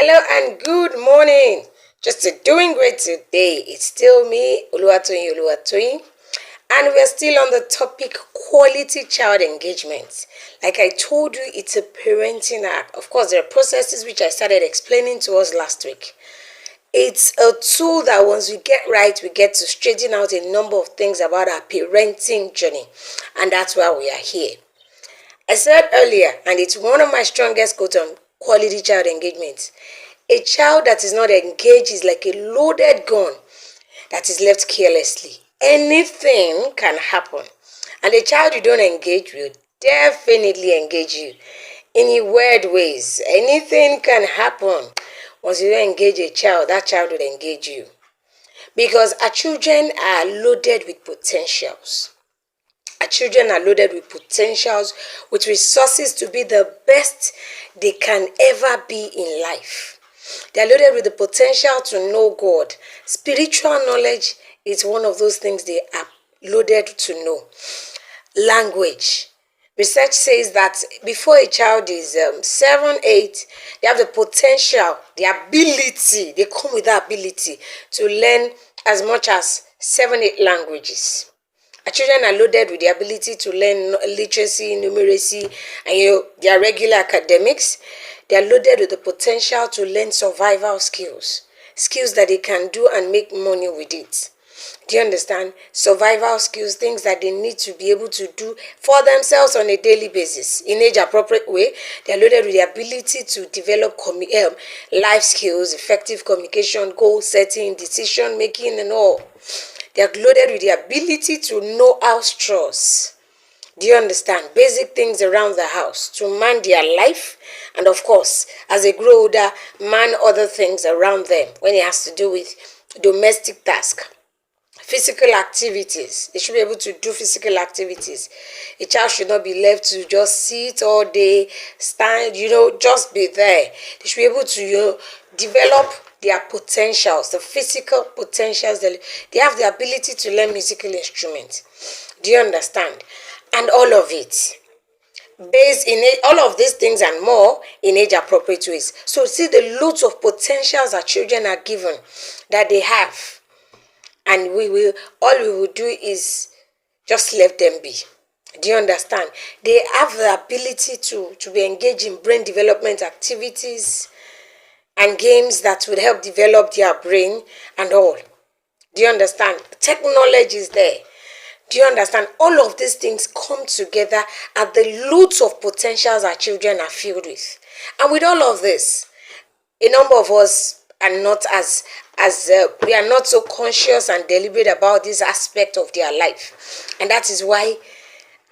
Hello and good morning. Just doing great today. It's still me, Toyin, and we're still on the topic quality child engagement. Like I told you, it's a parenting act. Of course, there are processes which I started explaining to us last week. It's a tool that once we get right, we get to straighten out a number of things about our parenting journey, and that's why we are here. I said earlier, and it's one of my strongest quotes on quality child engagement. A child that is not engaged is like a loaded gun that is left carelessly. Anything can happen. And a child you don't engage will definitely engage you in weird ways. Anything can happen. Once you don't engage a child, that child will engage you. Because our children are loaded with potentials. Our children are loaded with potentials, with resources to be the best they can ever be in life. They are loaded with the potential to know God. Spiritual knowledge is one of those things they are loaded to know. Language. Research says that before a child is 7, 8, they have the potential, the ability, they come with the ability to learn as much as 7, 8 languages. Our children are loaded with the ability to learn literacy, numeracy, and their regular academics. They are loaded with the potential to learn survival skills, skills that they can do and make money with it. Do you understand? Survival skills, things that they need to be able to do for themselves on a daily basis in age-appropriate way. They are loaded with the ability to develop life skills, effective communication, goal setting, decision making, and all. They are loaded with the ability to know house chores. Do you understand? Basic things around the house to man their life, and of course, as they grow older, man other things around them when it has to do with domestic tasks. Physical activities. They should be able to do physical activities. A child should not be left to just sit all day, stand, just be there. They should be able to, develop their potentials, the physical potentials. They have the ability to learn musical instruments. Do you understand? And all of it. Based in it, all of these things and more in age-appropriate ways. So see the loads of potentials our children are given that they have. And all we will do is just let them be. Do you understand? They have the ability to be engaged in brain development activities and games that would help develop their brain and all. Do you understand? Technology is there. Do you understand? All of these things come together at the loads of potentials our children are filled with. And with all of this, a number of us are not we are not so conscious and deliberate about this aspect of their life. And that is why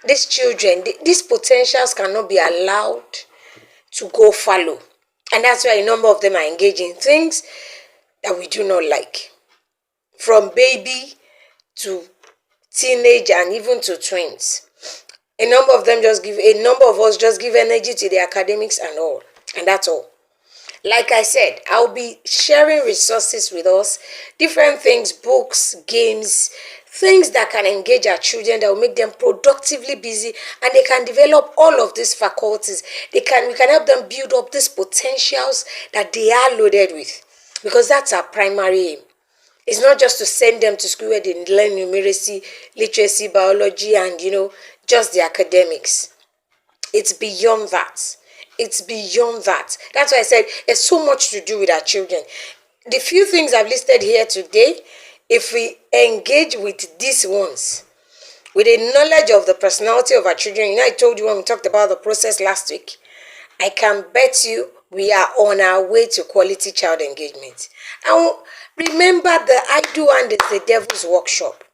these children, these potentials cannot be allowed to go fallow. And that's why a number of them are engaged in things that we do not like. From baby to teenage and even to twins. A number of us just give energy to the academics and all. And that's all. Like I said, I'll be sharing resources with us, different things, books, games, things that can engage our children, that will make them productively busy, and they can develop all of these faculties. We can help them build up these potentials that they are loaded with, because that's our primary aim. It's not just to send them to school where they learn numeracy, literacy, biology, and just the academics. It's beyond that. It's beyond that. That's why I said there's so much to do with our children. The few things I've listed here today, if we engage with these ones, with a knowledge of the personality of our children, I told you when we talked about the process last week, I can bet you we are on our way to quality child engagement. And remember, the idle hand is the devil's workshop.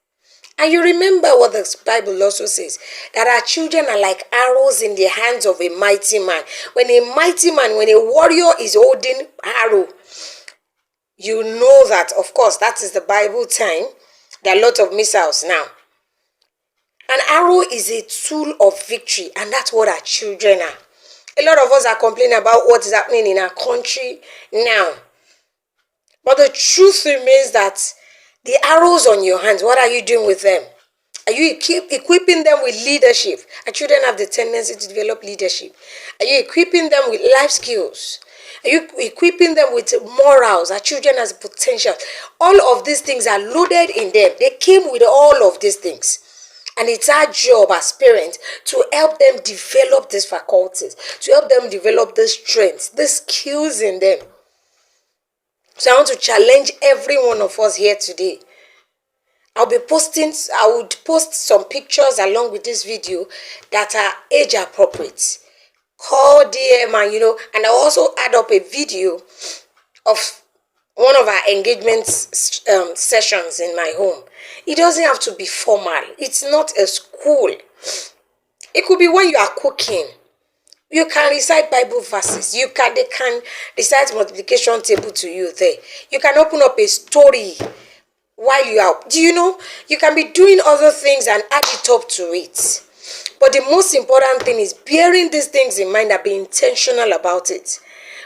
And you remember what the Bible also says, that our children are like arrows in the hands of a mighty man. When a warrior is holding arrow, you know that, of course, that is the Bible time. There are a lot of missiles now. An arrow is a tool of victory, and that's what our children are. A lot of us are complaining about what is happening in our country now. But the truth remains that the arrows on your hands, what are you doing with them? Are you equipping them with leadership? Our children have the tendency to develop leadership. Are you equipping them with life skills? Are you equipping them with morals? Our children has potential. All of these things are loaded in them. They came with all of these things. And it's our job as parents to help them develop these faculties, to help them develop these strengths, these skills in them. So I want to challenge every one of us here today. I would post some pictures along with this video that are age appropriate. Call DM and I'll also add up a video of one of our engagement sessions in my home. It doesn't have to be formal. It's not a school. It could be when you are cooking. You can recite Bible verses. They can recite multiplication table to you there. You can open up a story while you are. Do you know? You can be doing other things and add it up to it. But the most important thing is bearing these things in mind and being intentional about it.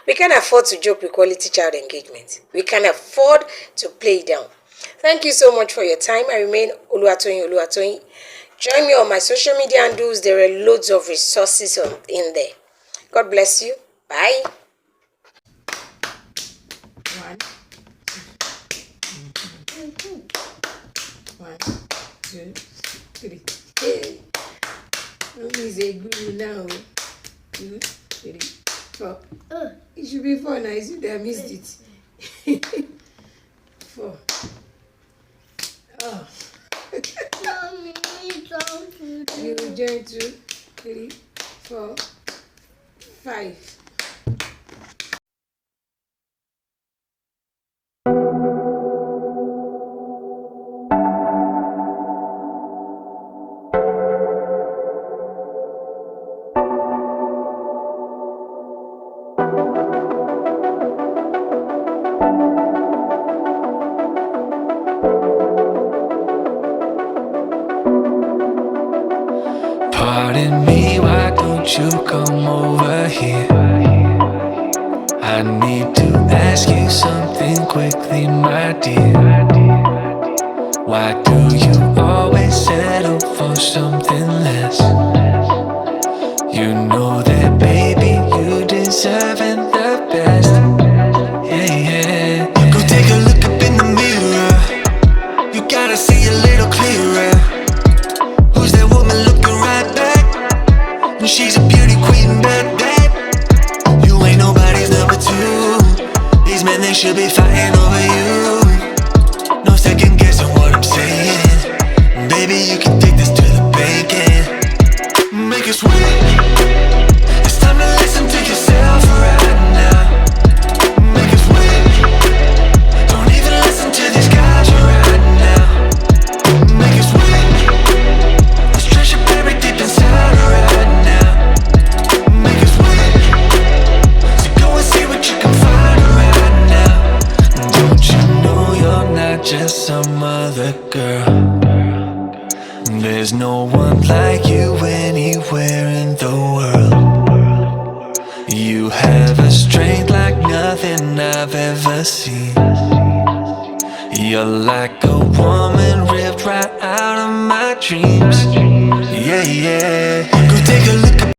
We can't afford to joke with quality child engagement. We can afford to play it down. Thank you so much for your time. I remain Oluwatoyin. Join me on my social media handles. There are loads of resources in there. God bless you. Bye. 1, 2, 3. Hey. Is a guru now. 2, 3, 4. It should be 4 now. I see that I missed it. 4. Oh. You join 2, 3, 4, 5. Pardon me, why don't you come over here? I need to ask you something quickly, my dear. Why do you always settle for something less? You know that, baby, you deserving the best. Yeah, yeah. Go take a look up in the mirror. You gotta see a little clearer. Who's that woman looking right back? And she's a beauty queen, bad. You ain't nobody's number 2. These men, they should be fighting over you. No second guessing what I'm saying. Baby, you can take this to the bank and make us win. It's time to listen to yourself right now. Make us win. Don't even listen to these guys right now. Make us win. Let's treasure buried deep inside right now. Make us win. So go and see what you can find right now. Don't you know you're not just some other girl? There's no one like you anywhere in the world. You have a strength like nothing I've ever seen. You're like a woman ripped right out of my dreams. Yeah, yeah. Go take a look at